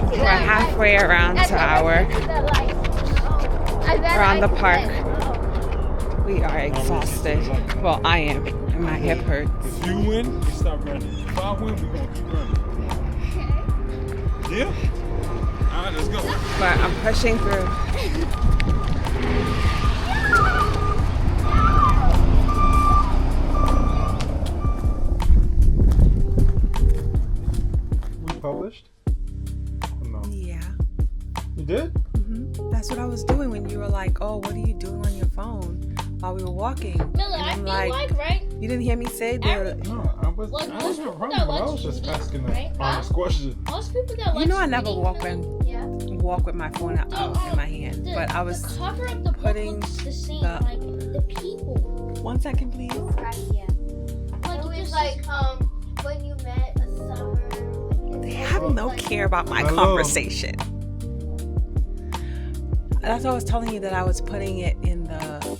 We're halfway around to around the park. We are exhausted. Well, I am, and my hip hurts. If you win, we stop running. If I win, we're gonna keep running. Yeah? Alright, let's go. But I'm pushing through. We published? No. Yeah. You did? That's what I was doing when you were like, "Oh, what are you doing on your phone?" While we were walking. Miller, I feel like, right? You didn't hear me say that. No, I wasn't running, but I was just asking the honest question. Most people that You know I never walk with my phone out in my hand, but I was the cover of the book putting looks the same, like the people. 1 second, please. Right, yeah. Like It was just like when you met a summer. They have no care about my Hello. conversation. That's why I was telling you that I was putting it in the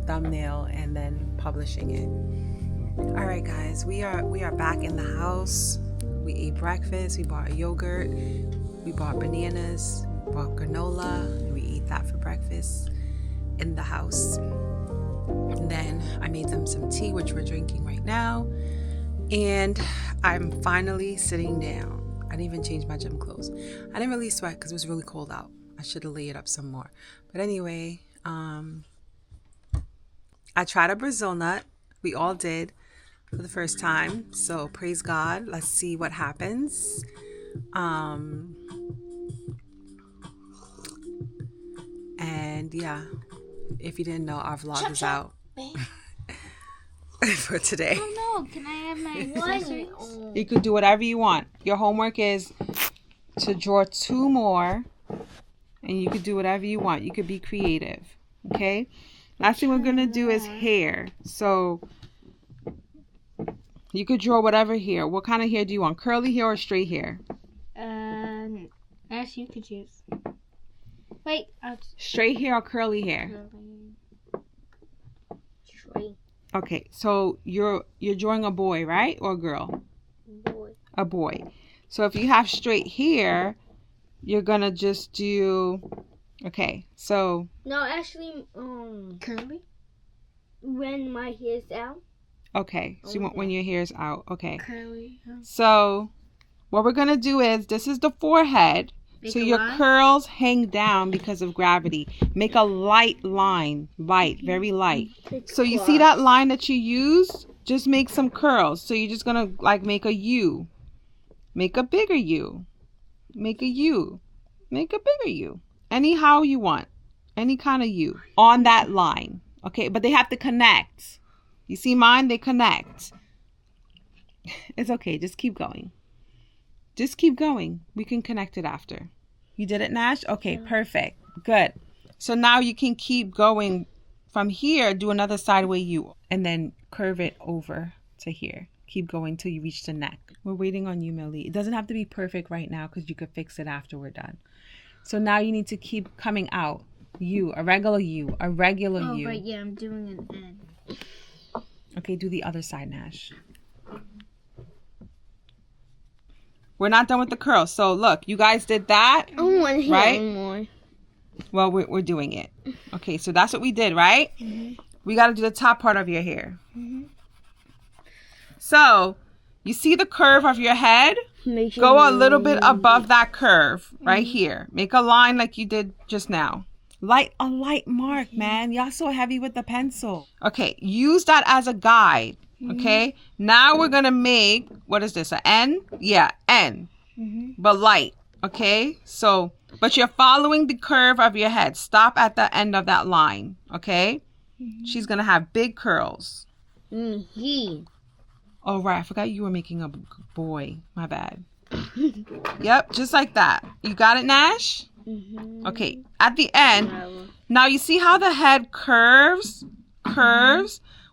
thumbnail and then publishing it. All right, guys, we are back in the house. We ate breakfast. We bought yogurt. We bought bananas. We bought granola. And we ate that for breakfast in the house. And then I made them some tea, which we're drinking right now. And I'm finally sitting down. I didn't even change my gym clothes. I didn't really sweat because it was really cold out. I should have laid up some more. But anyway, I tried a Brazil nut. We all did for the first time. So praise God. Let's see what happens. And yeah, if you didn't know, our vlog is out for today. oh no, can I have my accessories? You could do whatever you want. Your homework is to draw 2 more, and you could do whatever you want. You could be creative, okay? Last thing we're going to do is hair. So you could draw whatever hair. What kind of hair do you want? Curly hair or straight hair? As you could choose. Wait, Straight hair or curly hair? straight Okay, so you're drawing a boy, right? Or a girl? boy. A boy. So if you have straight hair, you're going to just do... Okay, so... No, actually, Curly? when my hair's out. Okay, so you want when your hair's out. Okay. Curly. So what we're going to do is, this is the forehead. So your curls hang down because of gravity. Make a light line. Light, very light. So you see that line that you used? Just make some curls. So you're just going to like make a U. Make a bigger U. Make a U. Make a bigger U. Anyhow you want. Any kind of U. On that line. Okay, but they have to connect. You see mine? They connect. It's okay. Just keep going. Just keep going. We can connect it after. You did it, Nash? Okay, perfect. Good. So now you can keep going from here. Do another sideway U. And then curve it over to here. Keep going till you reach the neck. We're waiting on you, Millie. It doesn't have to be perfect right now because you could fix it after we're done. So now you need to keep coming out. U. A regular U. A regular U. Oh, right, yeah, I'm doing an N. Okay, do the other side, Nash. We're not done with the curls. So look, you guys did that, right? More. Well, we're doing it. Okay, so that's what we did, right? Mm-hmm. We got to do the top part of your hair. Mm-hmm. So you see the curve of your head? Go a little bit above that curve right here. Make a line like you did just now. A light mark, man. Y'all so heavy with the pencil. Okay, use that as a guide. Okay, now we're gonna make, what is this, an N? Yeah, N, but light. Okay, so, but you're following the curve of your head. Stop at the end of that line. Okay, she's gonna have big curls. Oh, right, I forgot you were making a boy. My bad. Yep, just like that. You got it, Nash? Okay, at the end, now you see how the head curves?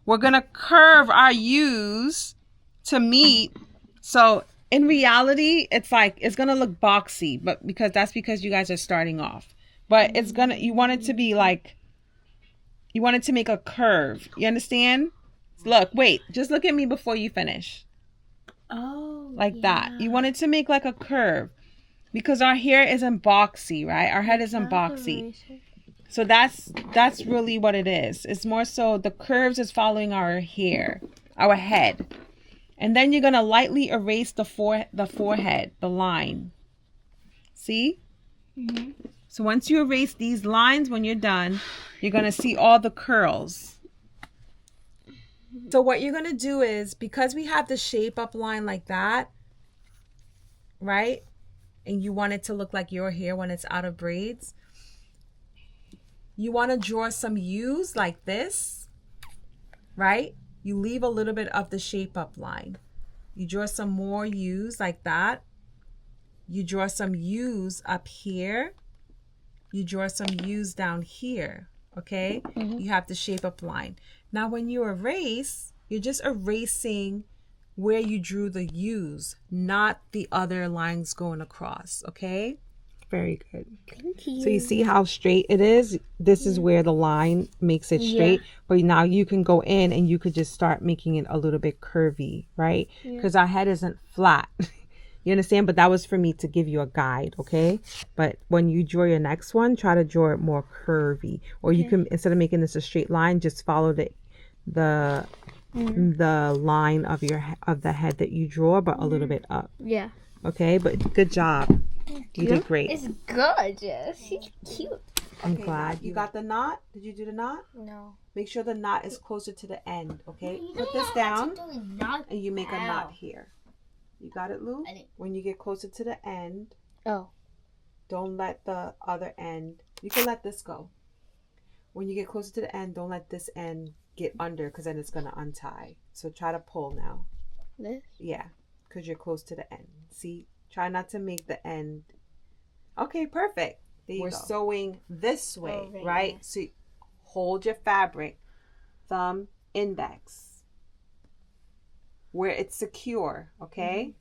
We're going to curve our U's to meet. So in reality, it's like, it's going to look boxy, but that's because you guys are starting off. But you want it to be like, you want it to make a curve. You understand? Look, wait, just look at me before you finish. Oh. like that. You want it to make like a curve because our hair isn't boxy, right? Our head isn't boxy. So that's really what it is. It's more so the curves is following our hair, our head. And then you're going to lightly erase the forehead, the line. See? Mm-hmm. So once you erase these lines, when you're done, you're going to see all the curls. So what you're going to do is, because we have the shape up line like that, right? And you want it to look like your hair when it's out of braids. You want to draw some U's like this, right? You leave a little bit of the shape up line. You draw some more U's like that. You draw some U's up here. You draw some U's down here, okay? Mm-hmm. You have the shape up line. Now when you erase, you're just erasing where you drew the U's, not the other lines going across, okay? Very good. Thank you. So you see how straight it is? This is where the line makes it straight. Yeah. But now you can go in and you could just start making it a little bit curvy, right? Because our head isn't flat. You understand? But that was for me to give you a guide, okay? But when you draw your next one, try to draw it more curvy. Or you can, instead of making this a straight line, just follow the line of the head that you draw, but a little bit up. Yeah. Okay, but good job. You did great. It's gorgeous. She's cute. I'm glad. You got the knot? Did you do the knot? No. Make sure the knot is closer to the end, okay? Put this down and you make a knot here. You got it, Lou? When you get closer to the end, don't let the other end, you can let this go. When you get closer to the end, don't let this end get under because then it's going to untie. So try to pull now. This? Yeah, because you're close to the end. See? Try not to make the end. Okay, perfect. We're sewing this way, right? Nice. So hold your fabric, thumb, index, where it's secure, okay? Mm-hmm.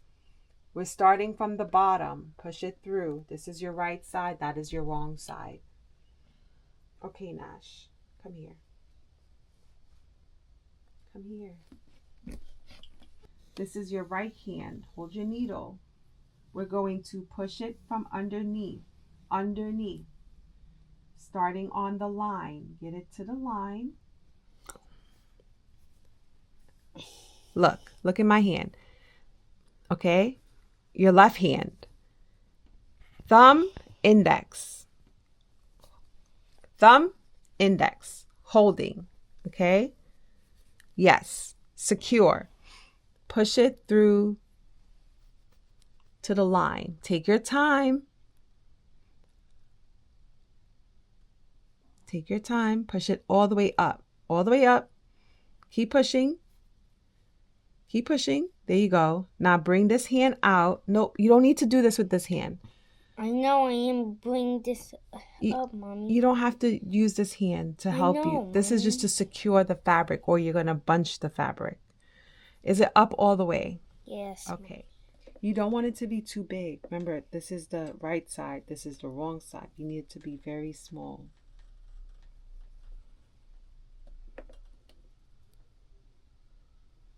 We're starting from the bottom. Push it through. This is your right side. That is your wrong side. Okay, Nash, come here. Come here. This is your right hand. Hold your needle. We're going to push it from underneath, starting on the line. Get it to the line. Look at my hand. Okay? Your left hand. Thumb, index. Thumb, index. Holding. Okay? Yes. Secure. Push it through to the line. Take your time. Take your time. Push it all the way up. All the way up. Keep pushing. Keep pushing. There you go. Now bring this hand out. Nope, you don't need to do this with this hand. I know I am bring this up, Mommy. You don't have to use this hand to help you. This is just to secure the fabric, or you're going to bunch the fabric. Is it up all the way? Yes. Okay. You don't want it to be too big. Remember, this is the right side. This is the wrong side. You need it to be very small.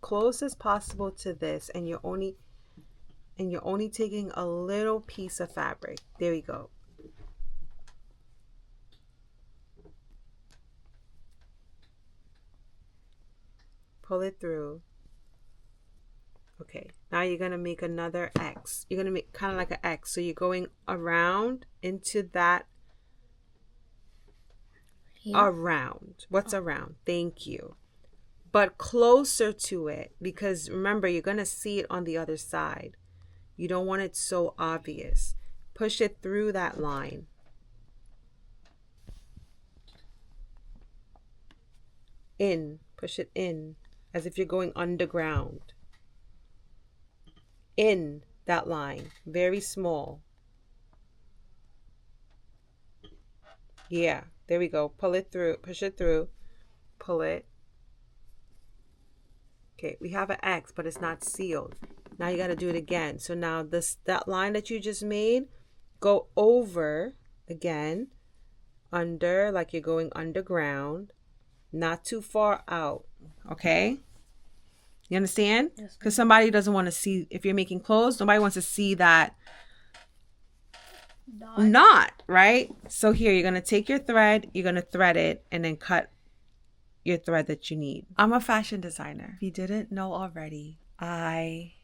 Close as possible to this, and you're only taking a little piece of fabric. There we go. Pull it through. Okay, now you're going to make another X. You're going to make kind of like an X. So you're going around into that. Yeah. Around. What's around? Thank you. But closer to it, because remember, you're going to see it on the other side. You don't want it so obvious. Push it through that line. In. Push it in as if you're going underground. In that line, very small. Yeah, there we go. Pull it through, push it through, pull it. Okay, we have an X, but it's not sealed. Now you got to do it again. So now that line that you just made, go over again, under, like you're going underground, not too far out. Okay? You understand? Yes. Because somebody doesn't want to see, if you're making clothes, nobody wants to see that knot, right? So here, you're going to take your thread, you're going to thread it, and then cut your thread that you need. I'm a fashion designer. If you didn't know already, I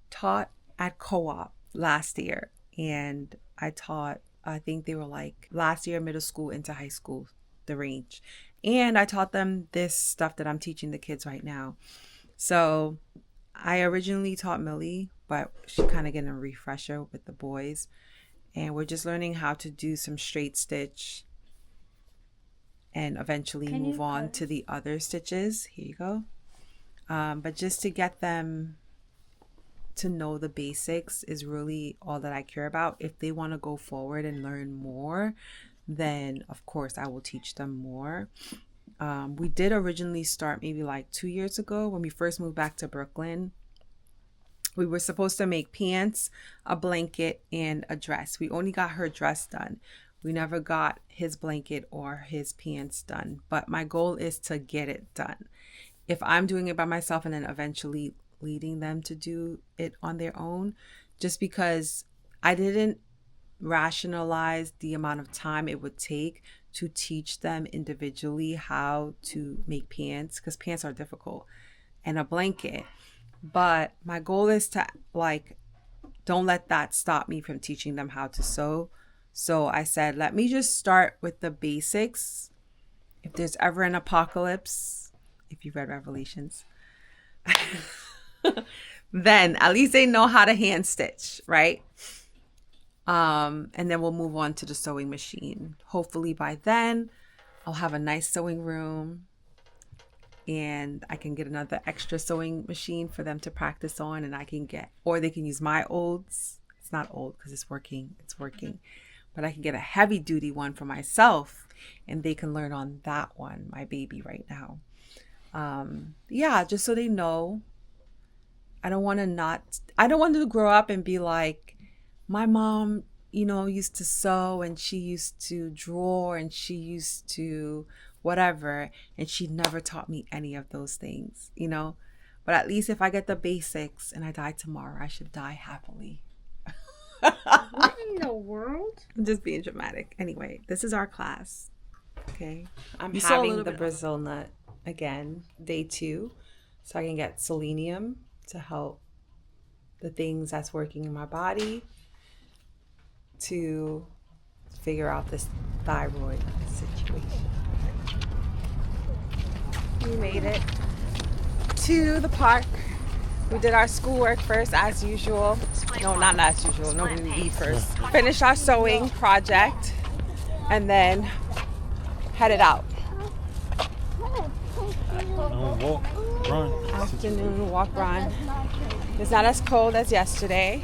taught at co-op last year, and I taught, I think they were like last year middle school into high school, the range, and I taught them this stuff that I'm teaching the kids right now. So I originally taught Millie, but she's kind of getting a refresher with the boys, and we're just learning how to do some straight stitch and eventually move on to the other stitches. Here you go. But just to get them to know the basics is really all that I care about. If they want to go forward and learn more, then of course I will teach them more. We did originally start maybe like 2 years ago when we first moved back to Brooklyn. We were supposed to make pants, a blanket, and a dress. We only got her dress done. We never got his blanket or his pants done. But my goal is to get it done. If I'm doing it by myself and then eventually leading them to do it on their own, just because I didn't rationalize the amount of time it would take to teach them individually how to make pants, because pants are difficult, and a blanket. But my goal is to don't let that stop me from teaching them how to sew. So I said, let me just start with the basics. If there's ever an apocalypse, if you've read Revelations, then at least they know how to hand stitch, right? And then we'll move on to the sewing machine. Hopefully by then I'll have a nice sewing room, and I can get another extra sewing machine for them to practice on, and or they can use my olds. It's not old because it's working. But I can get a heavy duty one for myself, and they can learn on that one, my baby right now. Just so they know. I don't want them to grow up and be like, my mom, used to sew, and she used to draw, and she used to whatever, and she never taught me any of those things, But at least if I get the basics and I die tomorrow, I should die happily. What in the world? I'm just being dramatic. Anyway, this is our class. Okay. I'm having the Brazil nut again, day 2, so I can get selenium to help the things that's working in my body to figure out this thyroid situation. We made it to the park. We did our schoolwork first, as usual. No, not as usual. No, we eat first. Finished our sewing project and then headed out. Walk, run. Afternoon walk, run. It's not as cold as yesterday.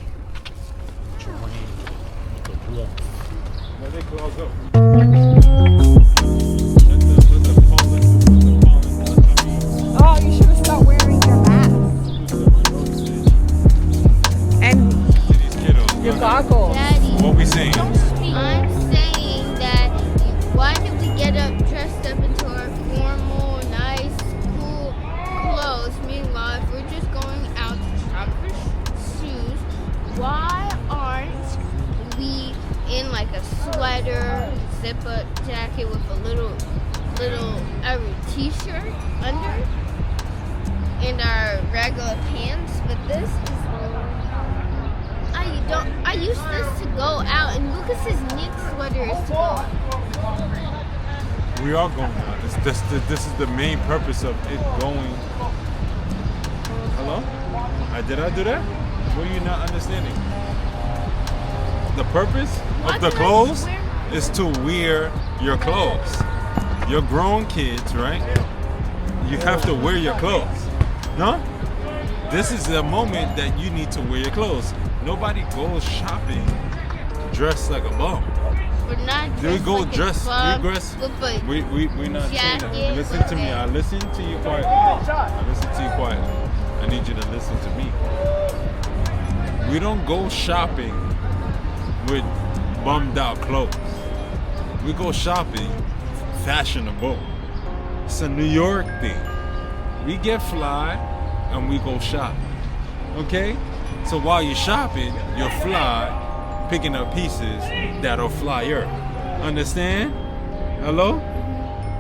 Let it close up. Oh, you should have stopped wearing your mask and your goggles. Daddy, What we saying? I'm saying that why did we get up dressed up into our formal, nice, cool clothes? Meanwhile, if we're just going out to shop for shoes, why aren't we in like a sweater, zip-up jacket with a little t-shirt under, and our regular pants? But this is I used this to go out, and Lucas's knit sweater is to go. We are going out. This is the main purpose of it going. Hello? Did I do that? What are you not understanding? The purpose of the clothes is to wear your clothes. You're grown kids, right? You have to wear your clothes. No? This is the moment that you need to wear your clothes. Nobody goes shopping dressed like a bum. We're not We go like dressed. We're not saying that. Listen to me. I listen to you quietly. I need you to listen to me. We don't go shopping with bummed out clothes. We go shopping fashionable. It's a New York thing. We get fly and we go shop. Okay? So while you're shopping, you're fly picking up pieces that'll fly Earth. Understand? Hello?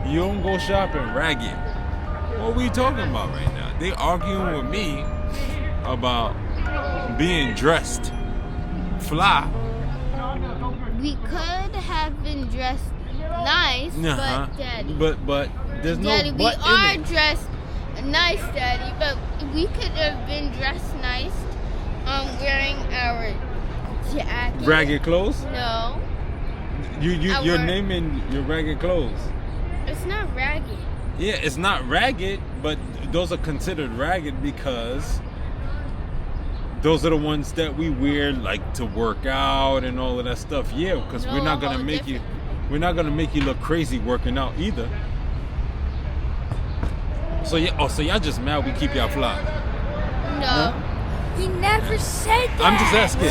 You don't go shopping ragged. What are we talking about right now? They arguing with me about being dressed fly. We could have been dressed nice, but Daddy. But there's Daddy, no we but are in it. dressed nice, Daddy, but we could have been dressed nice, wearing our jacket. Ragged clothes? No. You're naming your ragged clothes. It's not ragged. Yeah, it's not ragged, but those are considered ragged because those are the ones that we wear like to work out and all of that stuff. Yeah, because No, we're not gonna make you look crazy working out either. So yeah, so y'all just mad we keep y'all fly. No. We never said that. I'm just asking.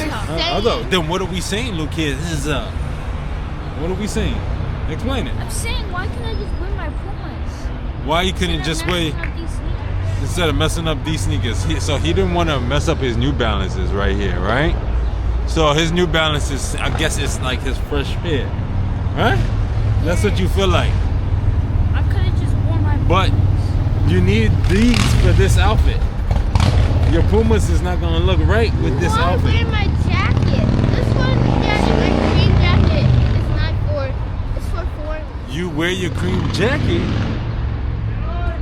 saying. Then what are we saying, little kids? This is what are we saying? Explain it. I'm saying, why can't I just wear my Pumas? Why you couldn't just wear instead of messing up these sneakers? So he didn't want to mess up his New Balances right here, right? So his New Balances, I guess it's like his fresh pair, right? That's what you feel like. I could have just worn my Pumas. But you need these for this outfit. Your Pumas is not gonna look right with this I outfit. wear my jacket. This one, Daddy, my green jacket. It's not for. It's for foreigners. You wear your cream jacket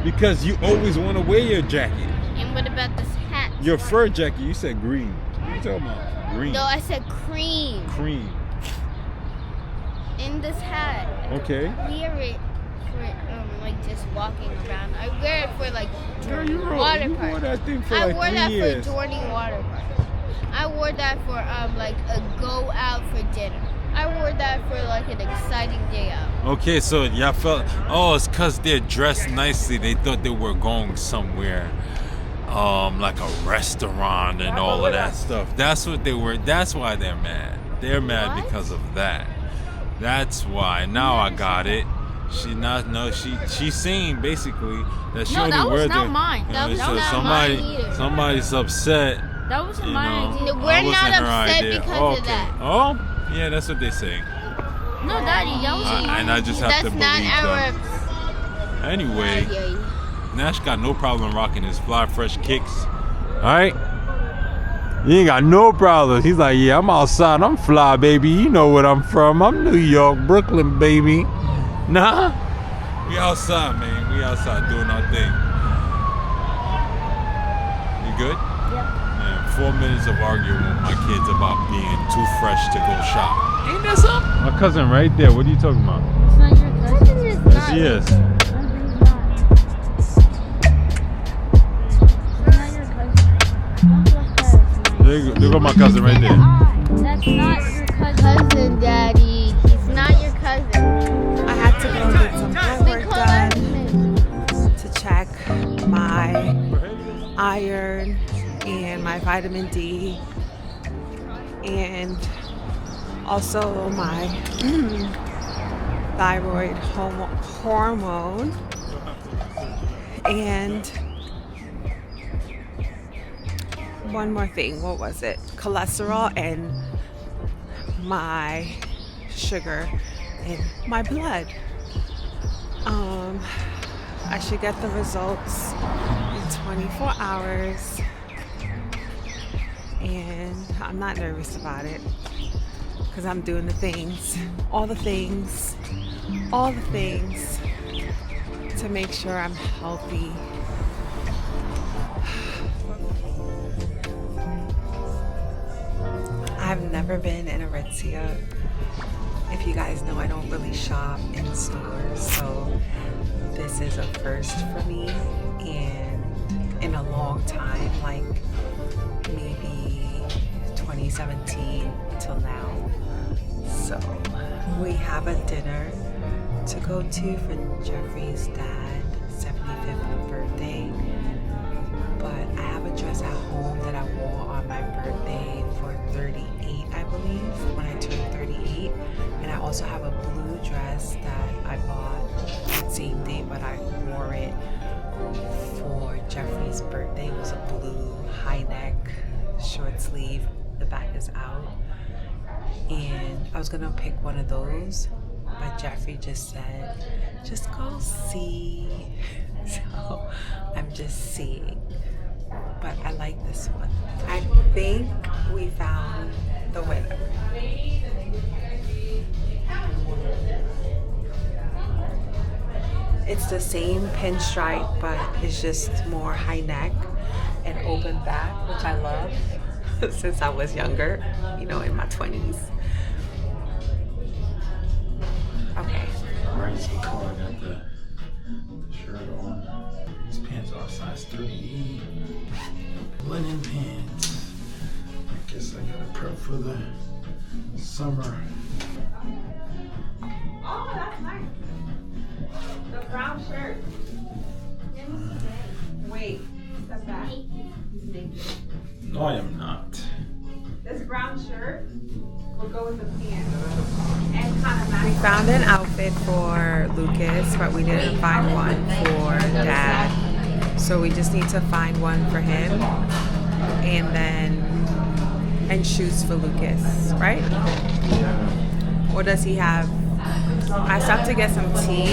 because you always want to wear your jacket. And what about this hat? Your fur jacket, you said green. What are you talking about? Green. No, I said cream. Cream. In this hat. Okay. I wear it for like just walking around. I wear it for like Girl, joining you water wore parks. that thing for I like wore 3 that years. for joining water parks. I wore that for like a go out for dinner. I wore that for like an exciting day out. Okay, so y'all felt, oh, it's because they're dressed nicely. They thought they were going somewhere, like a restaurant and all of that stuff. That's what they were. That's why they're mad. They're mad What? because of that. That's why. Now I got it. She's saying basically that she No, only that was wears not the- mine. you That know, was so not somebody, mine either. somebody's upset. That wasn't You my know, idea. We're that not wasn't her upset idea. because of that. Oh, yeah, that's what they say. No, Daddy, that wasn't my And I just have That's to not believe our. them. Anyway, Yeah. Nash got no problem rocking his fly fresh kicks. Alright? You ain't got no problem. He's like, yeah, I'm outside. I'm fly, baby. You know where I'm from. I'm New York, Brooklyn, baby. Nah? We outside, man. We outside doing our thing. You good? Man, 4 minutes of arguing with my kids about being too fresh to go shop. Ain't that something? My cousin right there. What are you talking about? It's not your cousin. Yes, he is. There go my cousin right there. That's not your cousin. Cousin, Daddy. He's not your cousin. I had to go get some blood We work call our done to check my iron and my vitamin D and also my thyroid hormone and one more thing. What was it? Cholesterol and my sugar in my blood. I should get the results in 24 hours, and I'm not nervous about it because I'm doing the things, all the things to make sure I'm healthy. I've never been in Aritzia. If you guys know, I don't really shop in stores, so this is a first for me, and in a long time, like maybe 2017 till now. So we have a dinner to go to for Jeffrey's dad's 75th birthday, but I have a dress at home that I wore on my birthday for 38, I believe, when I turned 38. And I also have a blue dress that I bought that same day, but I wore it for Jeffrey's birthday. It was a short sleeve. The back is out. And I was gonna pick one of those, but Jeffrey just said, just go see. So I'm just seeing. But I like this one. I think we found the winner. It's the same pinstripe, but it's just more high neck and open back, which I love since I was younger, you know, in my 20s. Okay. Right, so cool. I got the shirt on. These pants are size 38. Linen pants. I guess I gotta prep for the summer. Oh, that's nice. The brown shirt. Wait, step back. He's naked. No, I am not. This brown shirt will go with the pants. And kind of we found an outfit for Lucas, but we didn't find one for Dad. So we just need to find one for him, and shoes for Lucas, right? Or does he have? I stopped to get some tea.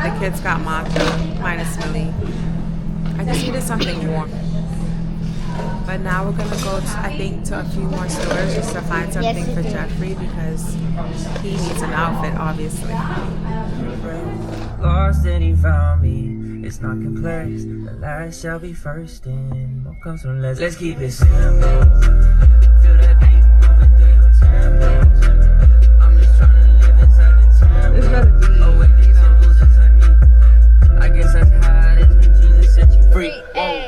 The kids got matcha, minus Millie. I just needed something warm. But now we're gonna go, I think, to a few more stores just to find something for Jeffrey because he needs an outfit, obviously. Lost and he found me. It's not complex. The last shall be first, and what comes from less. Let's keep it simple. Feel that beat moving through your temples. I'm just trying to live inside the temple. It's gotta be, oh, wait, these symbols inside me. I guess that's how it is when Jesus set you free. Hey.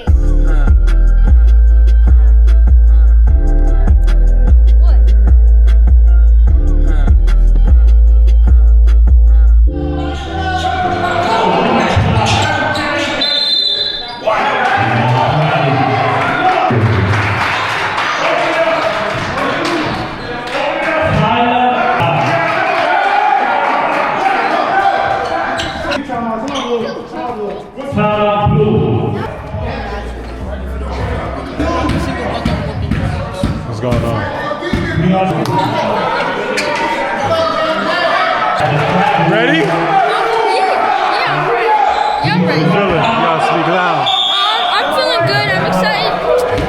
What's going on? Ready? Yeah, I'm ready. How you feeling? You gotta speak loud. I'm feeling good. I'm excited.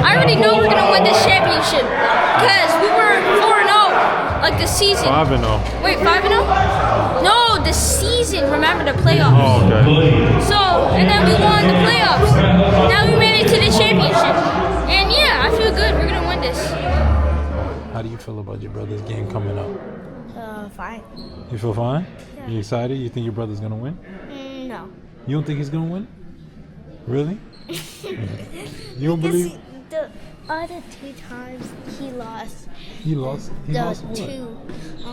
I already know we're gonna win this championship because we were 4-0, like the season. 5-0. Wait, 5-0? No, the season. Remember the playoffs. Oh, okay. So, and then we won the playoffs. Now we made it to the championship. And yeah, I feel good. We're gonna win this. How do you feel about your brother's game coming up? Fine. You feel fine? Yeah. You excited? You think your brother's gonna win? No. You don't think he's gonna win? Really? You don't believe? The other 2 times he lost. He lost. He lost what? 2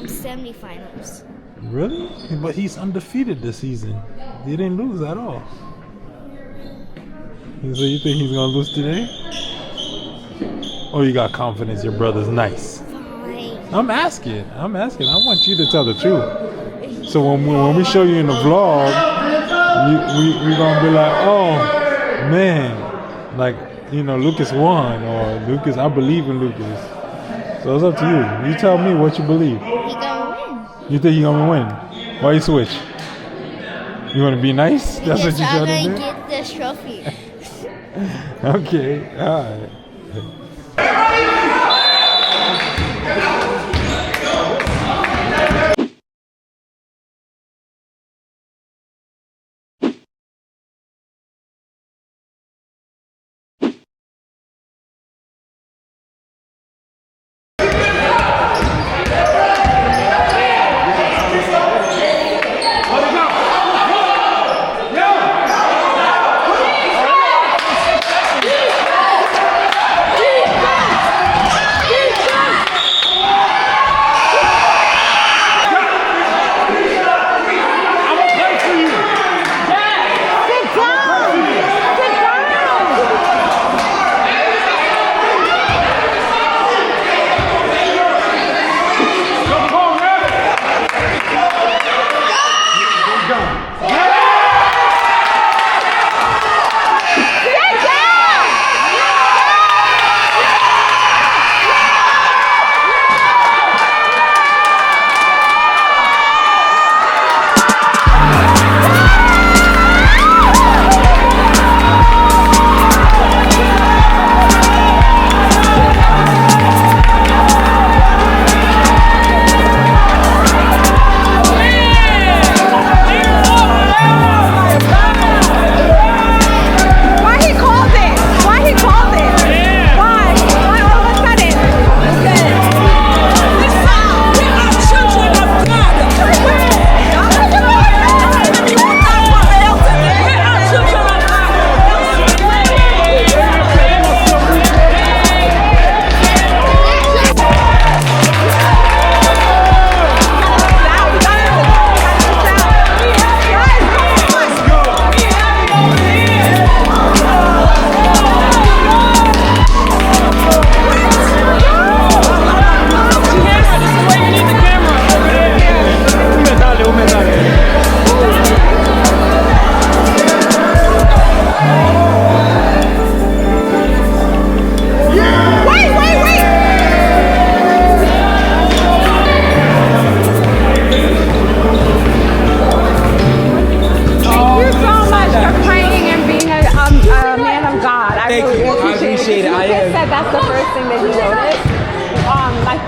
semifinals. Really? But he's undefeated this season. He didn't lose at all. So you think he's gonna lose today? Or you got confidence your brother's nice? Fine. I'm asking. I want you to tell the truth. So when we show you in the vlog, we gonna be like, oh man, like, you know, Lucas won, or Lucas, I believe in Lucas. So it's up to you. You tell me what you believe. He gonna win. You think he gonna win? Why you switch? You wanna be nice? That's what you I'm trying to gonna do? get this trophy. Okay, alright.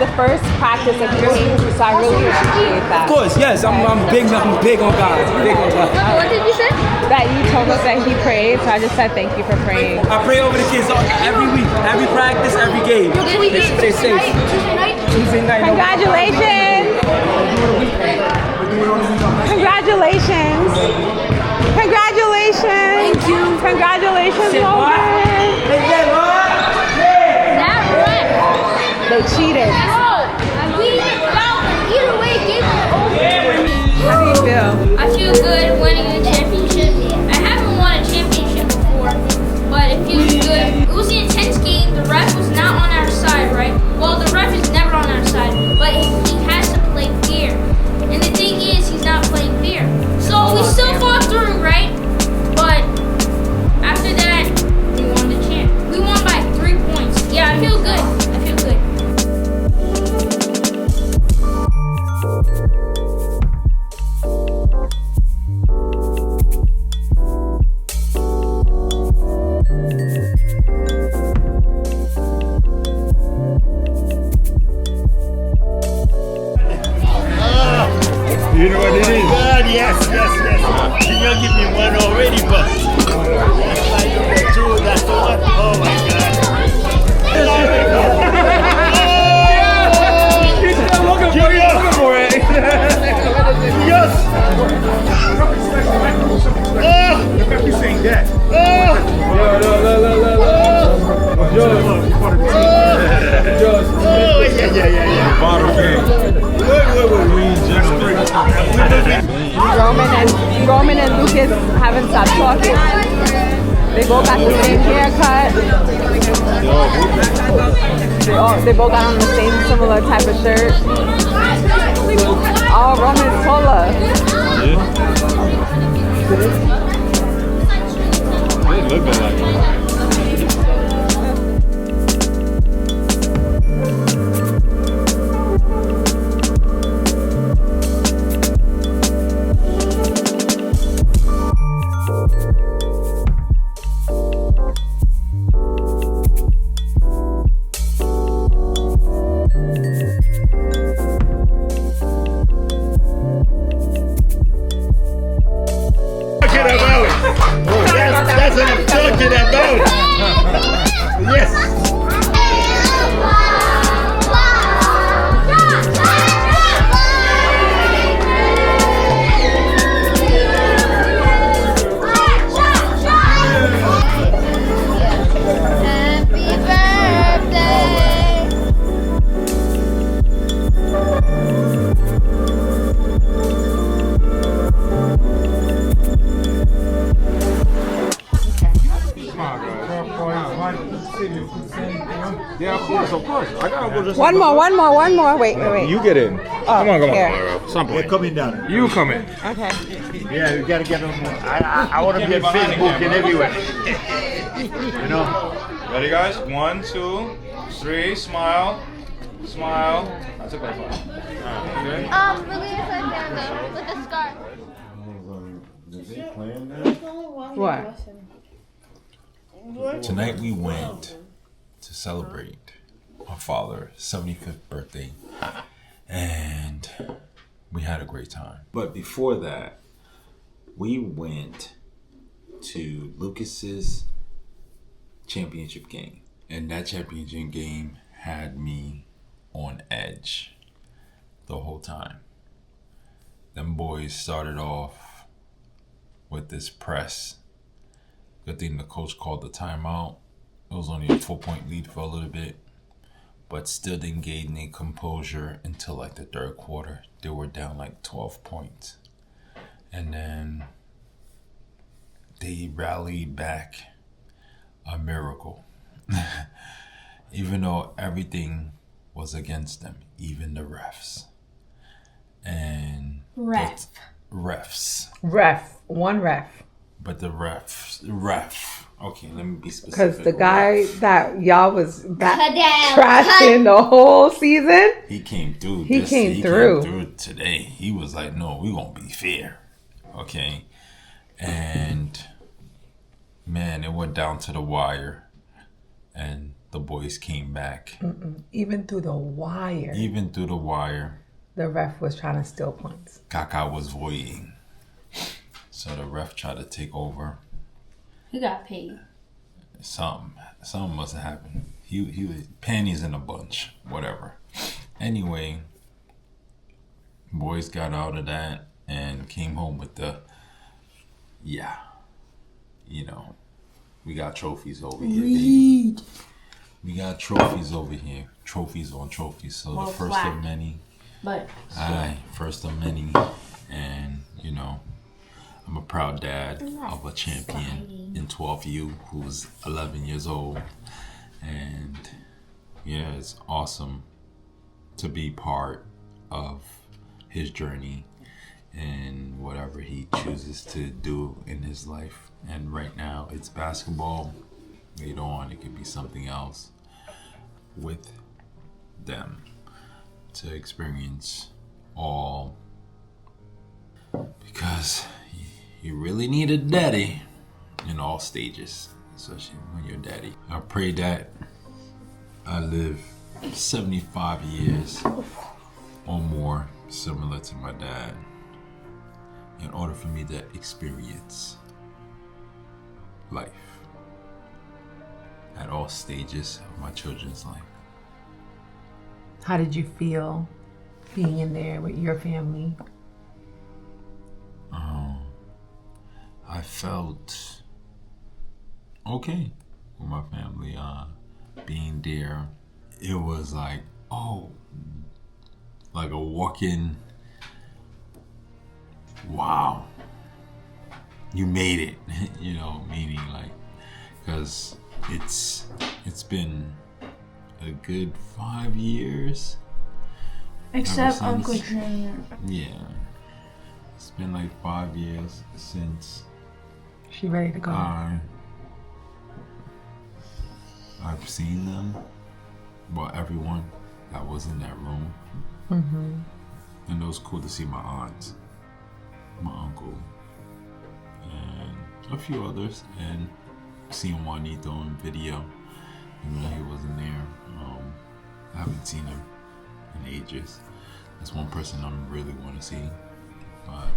the first practice of your age, so I really appreciate that. Of course, yes. I'm big on God. Big on God. What did you say? That you told us that he prayed, so I just said thank you for praying. I pray over the kids every week, every practice, every game. They say Tuesday night. Congratulations! Congratulations! Congratulations! Thank you. Congratulations, Logan. They cheated. Either way, game over. How do you feel? I feel good winning the championship. I haven't won a championship before, but it feels good. It was an intense game. The ref was not on our side, right? Well, the ref is never on our side, but he has to play fair. And the thing is, he's not playing fair. So we still fought through, right? But after that, we won the champ. We won by 3 points. Yeah, I feel good. I feel good. You know what it is? God, yes. You give me one already, but that's the one. Oh my God. He's still looking for it. Yes. The fact you saying that. Yeah. Bottle game. Roman and Lucas haven't stopped talking. They both got the same haircut. They both got on the same similar type of shirt. Oh, Roman's taller. They looking like it. That's what I'm talking about. Yes. Yeah, of course. I gotta go just One more. Wait. You get in. Come on. Here. They're coming down. You come in. Okay. Yeah, you gotta get them. I want to be on Facebook and everywhere. You know. Ready, guys? 1, 2, 3. Smile. I took my phone. Okay. We're gonna with the scarf. What? Tonight we went to celebrate our father's 75th birthday, and we had a great time. But before that, we went to Lucas's championship game, and that championship game had me on edge the whole time. Them boys started off with this press. Good thing the coach called the timeout. It was only a 4-point lead for a little bit, but still didn't gain any composure until like the third quarter. They were down like 12 points. And then they rallied back a miracle. Even though everything was against them, even the refs. And refs. One ref. But the ref. Okay, let me be specific. Because the guy that y'all was trashing the whole season, he came through. He came through today. He was like, "No, we gonna be fair." Okay, and man, it went down to the wire, and the boys came back. Even through the wire. The ref was trying to steal points. Kaka was voiding. So the ref tried to take over. He got paid. Something must have happened. He was panties in a bunch, whatever. Anyway, boys got out of that and came home with we got trophies over here, baby. We got trophies over here. Trophies on trophies. So the first of many. But first of many. And, I'm a proud dad of a champion in 12U who's 11 years old. And yeah, it's awesome to be part of his journey and whatever he chooses to do in his life. And right now it's basketball. Later on it could be something else with them to experience all, because you really need a daddy in all stages, especially when you're daddy. I pray that I live 75 years or more similar to my dad in order for me to experience life at all stages of my children's life. How did you feel being in there with your family? I felt okay with my family. Being there, it was like a walk-in. Wow, you made it. Meaning because it's been a good 5 years. Except Uncle Junior. Yeah, it's been 5 years since. She ready to go. I've seen them. Well, everyone that was in that room. And it was cool to see my aunts, my uncle, and a few others, and seeing Juanito in video, even though he wasn't there. I haven't seen him in ages. That's one person I really want to see. But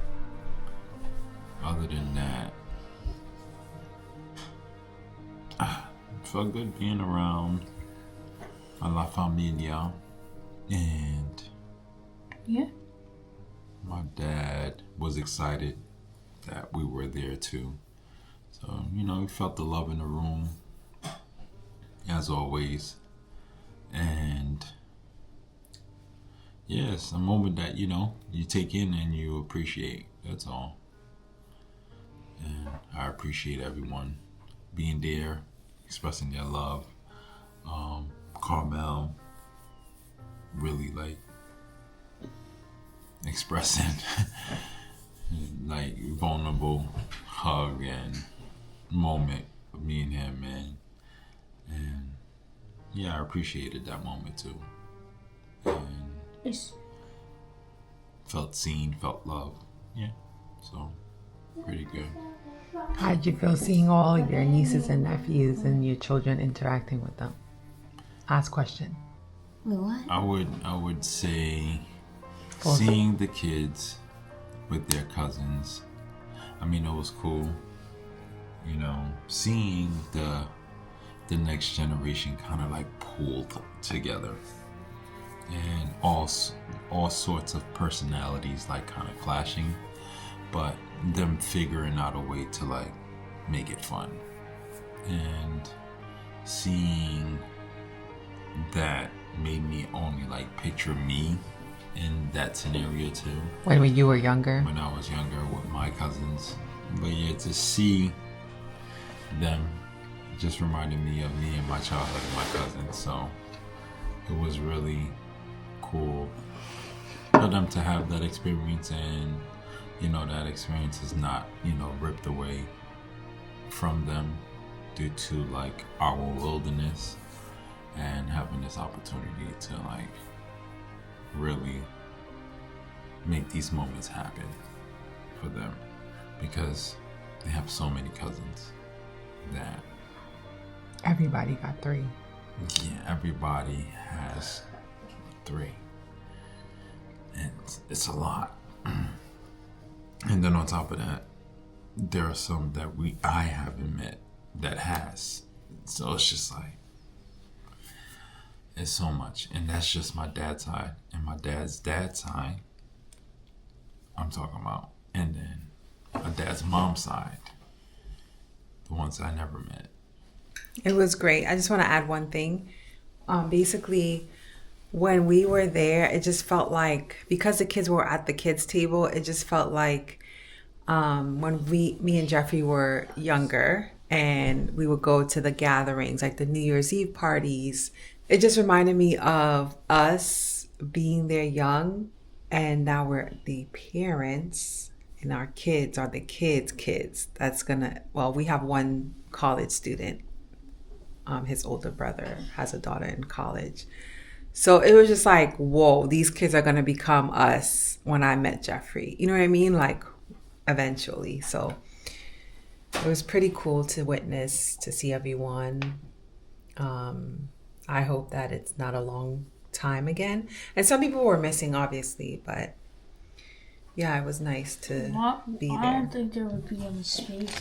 other than that, it felt good being around La Familia. And yeah, my dad was excited that we were there too. So, he felt the love in the room, as always. And yeah, it's a moment that, you take in and you appreciate. That's all. And I appreciate everyone being there, expressing their love. Carmel really expressing vulnerable hug and moment with me and him, and yeah, I appreciated that moment too, and felt seen, felt love. Yeah, so pretty good. How did you feel seeing all your nieces and nephews and your children interacting with them? Ask question. What? I would say seeing the kids with their cousins. I mean, it was cool. Seeing the next generation kind of pulled together, and all sorts of personalities kind of clashing, but them figuring out a way to make it fun. And seeing that made me only picture me in that scenario too. When you were younger? When I was younger with my cousins. But yeah, to see them just reminded me of me and my childhood and my cousins. So it was really cool for them to have that experience, and that experience is not ripped away from them due to our wilderness, and having this opportunity to really make these moments happen for them, because they have so many cousins that everybody got 3. yeah, everybody has 3. And it's a lot. And then on top of that, there are some that I haven't met that has. So it's just like, it's so much. And that's just my dad's side. And my dad's side, I'm talking about. And then my dad's mom's side, the ones I never met. It was great. I just want to add one thing. Basically, when we were there, it just felt like, because the kids were at the kids' table, it just felt like when me and Jeffrey were younger and we would go to the gatherings, like the New Year's Eve parties. It just reminded me of us being there young, and now we're the parents and our kids are the kids. We have one college student. His older brother has a daughter in college. So it was just like, whoa, these kids are going to become us when I met Jeffrey. You know what I mean? Like, eventually. So it was pretty cool to witness, to see everyone. I hope that it's not a long time again. And some people were missing, obviously, but yeah, it was nice to be there. I don't think there would be any space.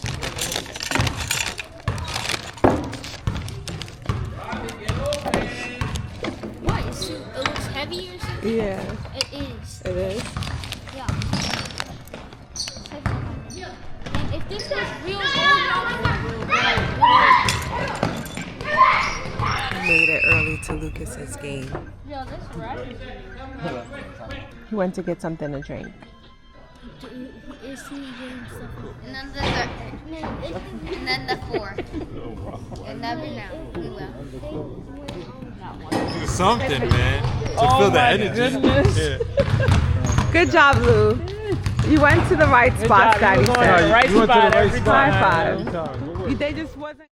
What? It looks heavy or something? Yeah. It is. It is? Yeah. And if this was real gold, Made it early to Lucas's game. yeah, that's right. He went to get something to drink. Is he getting something? And then the 4. And never know. We will. Do something, man. To feel the energy. Yeah. Good job, Lou. You went to the right spot, Daddy said. You went to the right spot. High five. They just wasn't.